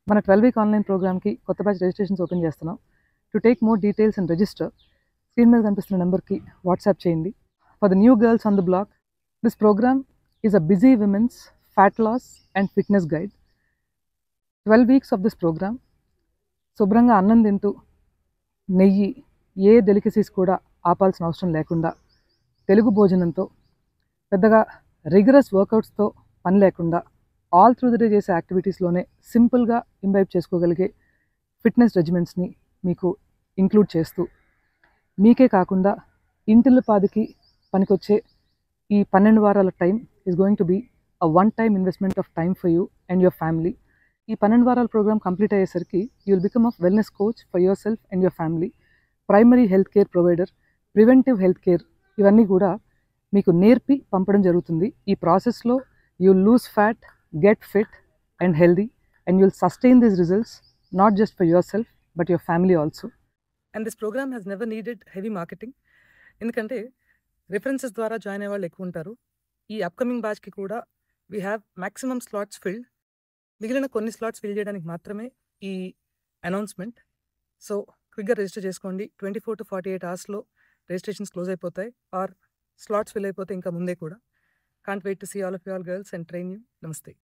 మన 12-week online ప్రోగ్రామ్కి కొత్త బ్యాచ్ రిజిస్ట్రేషన్స్ ఓపెన్ చేస్తున్నాం. To take more details and register screen మీద కనిపిస్తున్న నెంబర్కి వాట్సాప్ చేయండి. For the new girls on the block, this programme is a busy women's fat loss and fitness guide. 12 weeks of this programme శుభ్రంగా అన్నం తింటూ నెయ్యి ఏ delicacies కూడా ఆపాల్సిన అవసరం లేకుండా తెలుగు భోజనంతో పెద్దగా రిగరస్ వర్కౌట్స్తో పని లేకుండా ఆల్ త్రూ ద డే చేసే యాక్టివిటీస్లోనే సింపుల్గా ఇంబైబ్ చేసుకోగలిగే ఫిట్నెస్ రెజిమెంట్స్ని మీకు ఇంక్లూడ్ చేస్తూ మీకే కాకుండా ఇంటిల్లిపాదికి పనికొచ్చే ఈ 12 వారాల time is going to be a one time investment of time for you and your family. ఈ 12 వారాల ప్రోగ్రామ్ కంప్లీట్ అయ్యేసరికి you will become a wellness coach for yourself and your family, primary health care provider, preventive health care, ఇవన్నీ కూడా మీకు నేర్పి పంపడం జరుగుతుంది. ఈ ప్రాసెస్లో you lose fat, get fit and healthy, and you'll sustain these results not just for yourself but your family also. And this program has never needed heavy marketing, ఎందుకంటే references ద్వారా జాయిన్ అయ్యే వాళ్ళు ఎక్కువ ఉంటారు. ఈ అప్కమింగ్ బ్యాచ్కి కూడా we have maximum slots filled. మిగిలిన కొన్ని స్లాట్స్ ఫిల్ చేయడానికి మాత్రమే ఈ అనౌన్స్మెంట్. సో క్విక్గా రిజిస్టర్ చేసుకోండి. 24 to 48 hours రిజిస్ట్రేషన్స్ క్లోజ్ అయిపోతాయి, ఆర్ స్లాట్స్ ఫిల్ అయిపోతే ఇంకా ముందే కూడా. Can't wait to see all of you all girls and train you. Namaste.